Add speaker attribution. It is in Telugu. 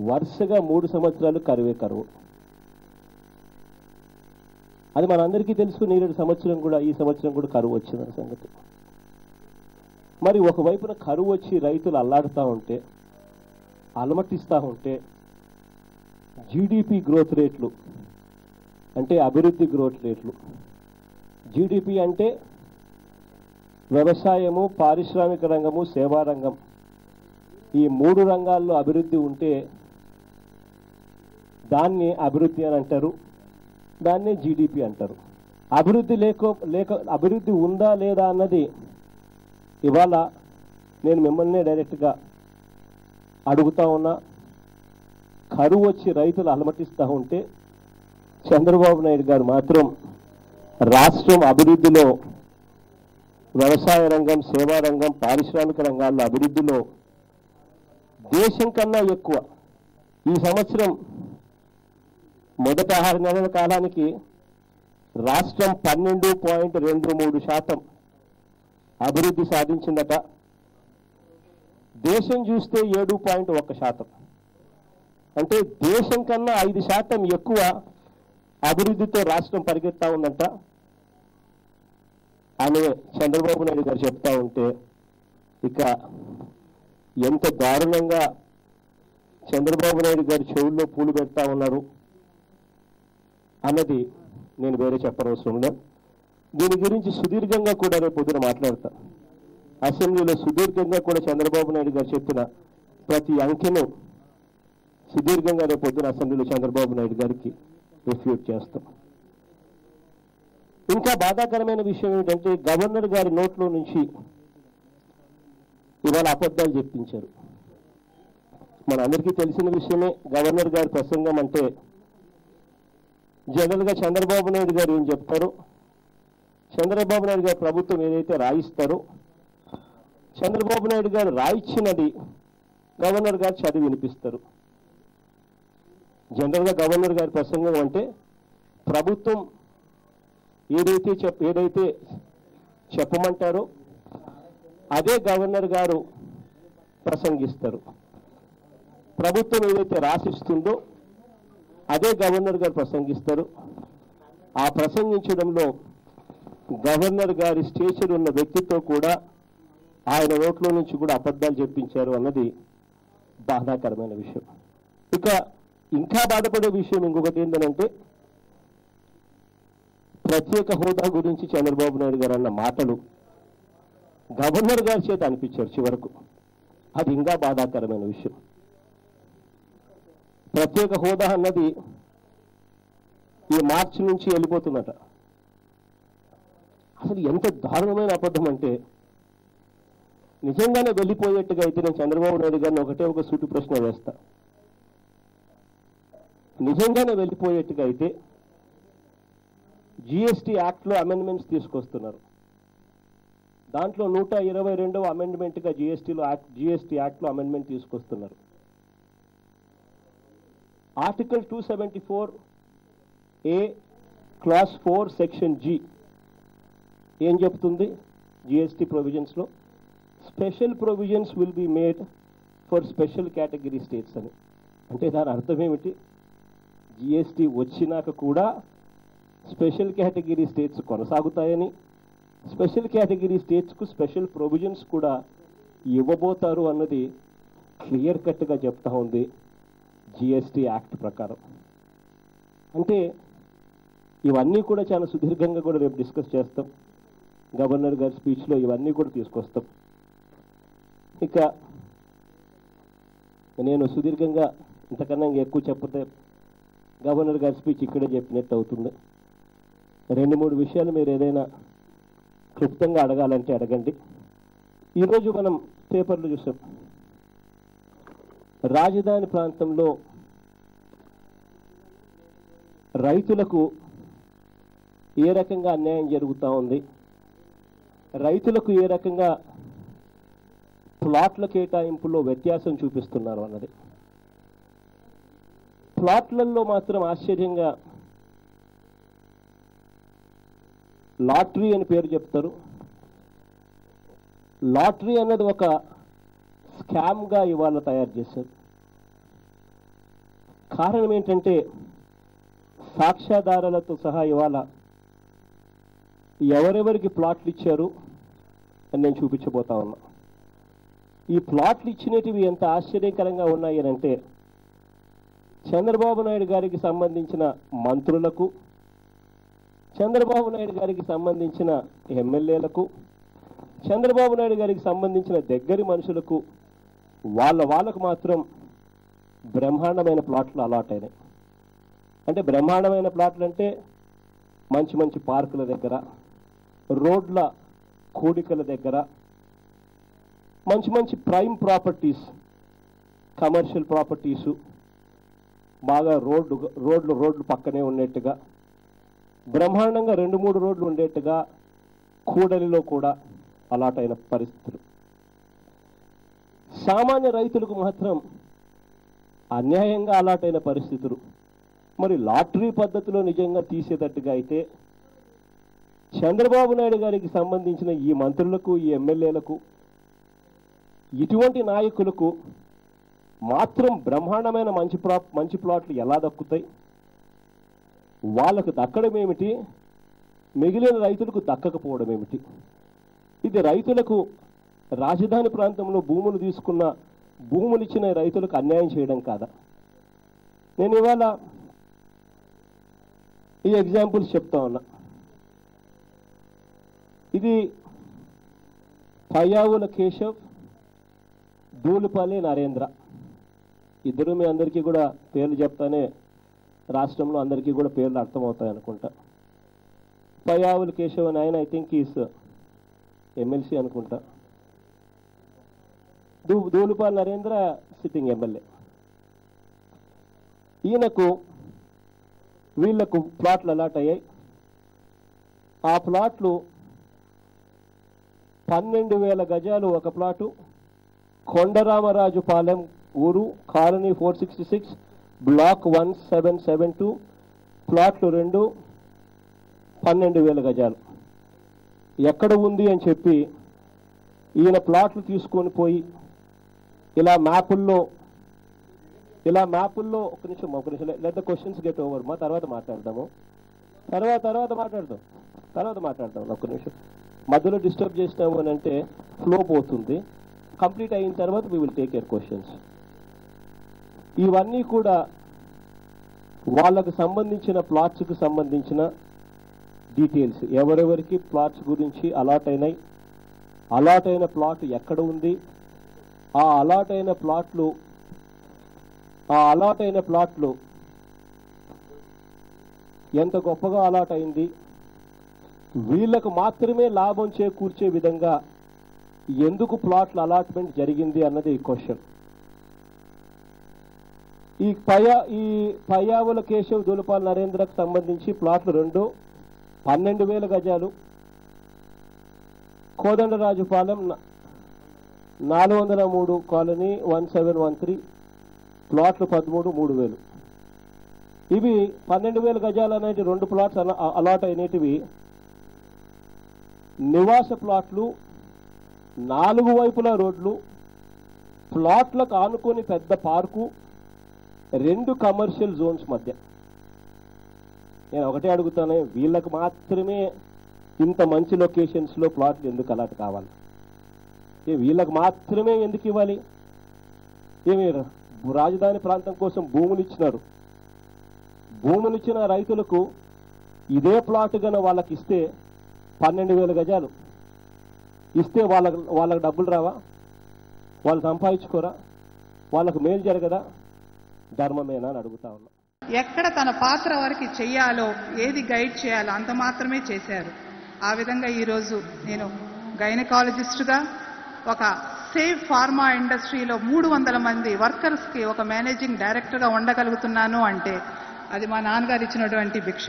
Speaker 1: వరుసగా 3 సంవత్సరాలు కరువే కరువు. అది మనందరికీ తెలుసు. నేరేడు సంవత్సరం కూడా, ఈ సంవత్సరం కూడా కరువు వచ్చిందన్న సంగతి. మరి ఒకవైపున కరువు వచ్చి రైతులు అల్లాడుతూ ఉంటే, అలమటిస్తూ ఉంటే, జీడిపి గ్రోత్ రేట్లు అంటే అభివృద్ధి గ్రోత్ రేట్లు, జీడిపి అంటే వ్యవసాయము, పారిశ్రామిక రంగము, సేవా రంగం, ఈ 3 రంగాల్లో అభివృద్ధి ఉంటే దాన్ని అభివృద్ధి అని అంటారు, దాన్ని జీడిపి అంటారు. అభివృద్ధి అభివృద్ధి ఉందా లేదా అన్నది ఇవాళ నేను మిమ్మల్ని డైరెక్ట్గా అడుగుతా ఉన్నా. కరువు వచ్చి రైతులు అలమటిస్తూ ఉంటే చంద్రబాబు నాయుడు గారు మాత్రం రాష్ట్రం అభివృద్ధిలో, వ్యవసాయ రంగం, సేవా రంగం, పారిశ్రామిక రంగాల్లో అభివృద్ధిలో దేశం కన్నా ఎక్కువ. ఈ సంవత్సరం మొదటి 6 నెలల కాలానికి రాష్ట్రం 12.23% అభివృద్ధి సాధించిందట. దేశం చూస్తే 7.1%. అంటే దేశం కన్నా 5% ఎక్కువ అభివృద్ధితో రాష్ట్రం పరిగెత్తా ఉందంట అని చంద్రబాబు నాయుడు గారు చెప్తా ఉంటే ఇక ఎంత దారుణంగా చంద్రబాబు నాయుడు గారు చెవుల్లో పూలు పెడతా ఉన్నారు అన్నది నేను వేరే చెప్పనవసరం లేదు. దీని గురించి సుదీర్ఘంగా కూడా రేపు పొద్దున మాట్లాడతా. అసెంబ్లీలో సుదీర్ఘంగా కూడా చంద్రబాబు నాయుడు గారు చెప్పిన ప్రతి అంకెను సుదీర్ఘంగా రేపు పొద్దున అసెంబ్లీలో చంద్రబాబు నాయుడు గారికి రిఫ్యూట్ చేస్తాం. ఇంకా బాధాకరమైన విషయం ఏంటంటే గవర్నర్ గారి నోట్లో నుంచి ఇవాళ అబద్ధాలు చెప్పించారు. మన అందరికీ తెలిసిన విషయమే. గవర్నర్ గారి ప్రసంగం అంటే జనరల్గా చంద్రబాబు నాయుడు గారు ఏం చెప్తారు, చంద్రబాబు నాయుడు గారు ప్రభుత్వం ఏదైతే రాయిస్తారో చంద్రబాబు నాయుడు గారు రాయిచ్చినది గవర్నర్ గారు చదివి వినిపిస్తారు. జనరల్గా గవర్నర్ గారి ప్రసంగం అంటే ప్రభుత్వం ఏదైతే చెప్పమంటారో అదే గవర్నర్ గారు ప్రసంగిస్తారు. ప్రభుత్వం ఏదైతే రాసిస్తుందో అదే గవర్నర్ గారు ప్రసంగిస్తారు. ఆ ప్రసంగించడంలో గవర్నర్ గారి స్టేచర్ ఉన్న వ్యక్తితో కూడా ఆయన నోట్లో నుంచి కూడా అబద్ధాలు చెప్పించారు అన్నది బాధాకరమైన విషయం. ఇంకా బాధపడే విషయం ఇంకొకటి ఏంటంటే ప్రత్యేక హోదా గురించి చంద్రబాబు నాయుడు గారు అన్న మాటలు గవర్నర్ గారి చేత అనిపించారు చివరకు. అది ఇంకా బాధాకరమైన విషయం. ప్రత్యేక హోదా అన్నది ఈ మార్చి నుంచి వెళ్ళిపోతుందట. అసలు ఎంత దారుణమైన అబద్ధం అంటే నిజంగానే వెళ్ళిపోయేట్టుగా అయితే నేను చంద్రబాబు నాయుడు గారిని ఒక సూటి ప్రశ్న వేస్తా. నిజంగానే వెళ్ళిపోయేట్టుగా అయితే జిఎస్టీ యాక్ట్లో అమెండ్మెంట్స్ తీసుకొస్తున్నారు. దాంట్లో 122వ అమెండ్మెంట్గా జిఎస్టీ యాక్ట్లో అమెండ్మెంట్ తీసుకొస్తున్నారు. Article 274A clause 4 section G ఏం చెప్తుంది? జిఎస్టీ ప్రొవిజన్స్లో special provisions will be made for special category states అని. అంటే దాని అర్థం ఏమిటి? జిఎస్టీ వచ్చినాక కూడా స్పెషల్ కేటగిరీ స్టేట్స్ కొనసాగుతాయని, స్పెషల్ కేటగిరీ స్టేట్స్కు స్పెషల్ ప్రొవిజన్స్ కూడా ఇవ్వబోతారు అన్నది క్లియర్ కట్గా చెప్తా ఉంది జిఎస్టీ యాక్ట్ ప్రకారం. అంటే ఇవన్నీ కూడా చాలా సుదీర్ఘంగా కూడా రేపు డిస్కస్ చేస్తాం. గవర్నర్ గారి స్పీచ్లో ఇవన్నీ కూడా తీసుకొస్తాం. ఇక నేను సుదీర్ఘంగా ఇంతకన్నా ఎక్కువ చెప్పతే గవర్నర్ గారి స్పీచ్ ఇక్కడే చెప్పినట్టు అవుతుంది. 2-3 విషయాలు మీరు ఏదైనా క్లుప్తంగా అడగాలంటే అడగండి. ఈరోజు మనం పేపర్లు చూసాం, రాజధాని ప్రాంతంలో రైతులకు ఏ రకంగా అన్యాయం జరుగుతూ ఉంది, రైతులకు ఏ రకంగా ప్లాట్ల కేటాయింపులో వ్యత్యాసం చూపిస్తున్నారు అన్నది. ప్లాట్లలో మాత్రం ఆశ్చర్యంగా లాటరీ అని పేరు చెప్తారు. లాటరీ అన్నది ఒక స్కామ్గా ఇవాళ తయారు చేశారు. కారణం ఏంటంటే సాక్ష్యాధారాలతో సహా ఇవాళ ఎవరెవరికి ప్లాట్లు ఇచ్చారు అని నేను చూపించబోతా ఉన్నా. ఈ ప్లాట్లు ఇచ్చినటివి ఎంత ఆశ్చర్యకరంగా ఉన్నాయి అని అంటే చంద్రబాబు నాయుడు గారికి సంబంధించిన మంత్రులకు, చంద్రబాబు నాయుడు గారికి సంబంధించిన ఎమ్మెల్యేలకు, చంద్రబాబు నాయుడు గారికి సంబంధించిన దగ్గరి మనుషులకు వాళ్ళకు మాత్రం బ్రహ్మాండమైన ప్లాట్లు అలాట్ అయినాయి. అంటే బ్రహ్మాండమైన ప్లాట్లు అంటే మంచి మంచి పార్కుల దగ్గర, రోడ్ల కూడికల దగ్గర, మంచి మంచి ప్రైమ్ ప్రాపర్టీస్, కమర్షియల్ ప్రాపర్టీసు, బాగా రోడ్లు పక్కనే ఉండేట్టుగా, బ్రహ్మాండంగా 2-3 రోడ్లు ఉండేట్టుగా కూడలిలో కూడా అలాట్ అయిన పరిస్థితులు. సామాన్య రైతులకు మాత్రం అన్యాయంగా అలాట్ అయిన పరిస్థితులు. మరి లాటరీ పద్ధతిలో నిజంగా తీసేటట్టుగా అయితే చంద్రబాబు నాయుడు గారికి సంబంధించిన ఈ మంత్రులకు, ఈ ఎమ్మెల్యేలకు, ఇటువంటి నాయకులకు మాత్రం బ్రహ్మాండమైన మంచి ప్లాట్లు ఎలా దక్కుతాయి? వాళ్ళకు దక్కడం ఏమిటి, మిగిలిన రైతులకు దక్కకపోవడం ఏమిటి? ఇది రైతులకు రాజధాని ప్రాంతంలో భూములు తీసుకున్న భూములు ఇచ్చిన రైతులకు అన్యాయం చేయడం కాదా? నేను ఇవాళ ఈ ఎగ్జాంపుల్స్ చెప్తా ఉన్నా. ఇది పయ్యావుల కేశవ్, దూలుపల్లి నరేంద్ర. ఇద్దరు మీ అందరికీ కూడా పేర్లు చెప్తానే రాష్ట్రంలో అందరికీ కూడా పేర్లు అర్థమవుతాయి అనుకుంటా. పయ్యావుల కేశవ్ అని ఆయన ఐ థింక్ ఈస్ ఎమ్మెల్సీ అనుకుంటా. దూలుపల్లి నరేంద్ర సిట్టింగ్ ఎమ్మెల్యే. వీళ్లకు ప్లాట్లు అలాట్ అయ్యాయి. ఆ ప్లాట్లు 12,000 గజాలు ఒక ప్లాటు, కొండరామరాజుపాలెం ఊరు, కాలనీ 466, బ్లాక్ 1772, ప్లాట్లు 2, 12,000 గజాలు. ఎక్కడ ఉంది అని చెప్పి ఈయన ప్లాట్లు తీసుకొని పోయి ఇలా మ్యాపుల్లో ఒక నిమిషం let the questions get over. మా తర్వాత మాట్లాడదాం ఒక్క నిమిషం. మధ్యలో డిస్టర్బ్ చేసినాము అని అంటే ఫ్లో పోతుంది. కంప్లీట్ అయిన తర్వాత we will take your questions. ఇవన్నీ కూడా వాళ్ళకు సంబంధించిన ప్లాట్స్కి సంబంధించిన డీటెయిల్స్. ఎవరెవరికి ప్లాట్స్ గురించి అలాట్ అయినాయి, అలాట్ అయిన ప్లాట్ ఎక్కడ ఉంది, ఆ అలాట్ అయిన ప్లాట్లు ఎంత గొప్పగా అలాట్ అయింది, వీళ్లకు మాత్రమే లాభం చేకూర్చే విధంగా ఎందుకు ప్లాట్ల అలాట్మెంట్ జరిగింది అన్నది ఈ క్వశ్చన్. ఈ పయ్యావుల కేశవ్, దూలుపల్లి నరేంద్రకు సంబంధించి ప్లాట్లు 2, 12,000 గజాలు, కోదండరాజుపాలెం 403 కాలనీ 1713, ప్లాట్లు 13, 3,000. ఇవి 12,000 గజాలు అనేటి 2 ప్లాట్స్ అలాట్ అయినటివి నివాస ప్లాట్లు, 4 వైపుల రోడ్లు, ప్లాట్లకు ఆనుకొని పెద్ద పార్కు, 2 కమర్షియల్ జోన్స్ మధ్య. నేను ఒకటే అడుగుతాను, వీళ్ళకు మాత్రమే ఇంత మంచి లొకేషన్స్లో ప్లాట్లు ఎందుకు అలాట్ కావాలి? వీళ్ళకు మాత్రమే ఎందుకు ఇవ్వాలి? ఏమి రాజధాని ప్రాంతం కోసం భూములు ఇచ్చినారు. భూములు ఇచ్చిన రైతులకు ఇదే ప్లాట్ గన వాళ్ళకి ఇస్తే 12,000 గజాలు ఇస్తే వాళ్ళకు డబ్బులు రావా? వాళ్ళు సంపాదించుకోరా? వాళ్ళకు మేలు జరగదా? ధర్మమేనా అని అడుగుతా ఉన్నా.
Speaker 2: ఎక్కడ తన పాత్ర వరకు చెయ్యాలో, ఏది గైడ్ చేయాలో అంత మాత్రమే చేశారు. ఆ విధంగా ఈరోజు నేను గైనకాలజిస్టుగా ఒక సేఫ్ ఫార్మా ఇండస్ట్రీలో 300 మంది వర్కర్స్కి ఒక మేనేజింగ్ డైరెక్టర్గా ఉండగలుగుతున్నాను అంటే అది మా నాన్నగారు ఇచ్చినటువంటి భిక్ష.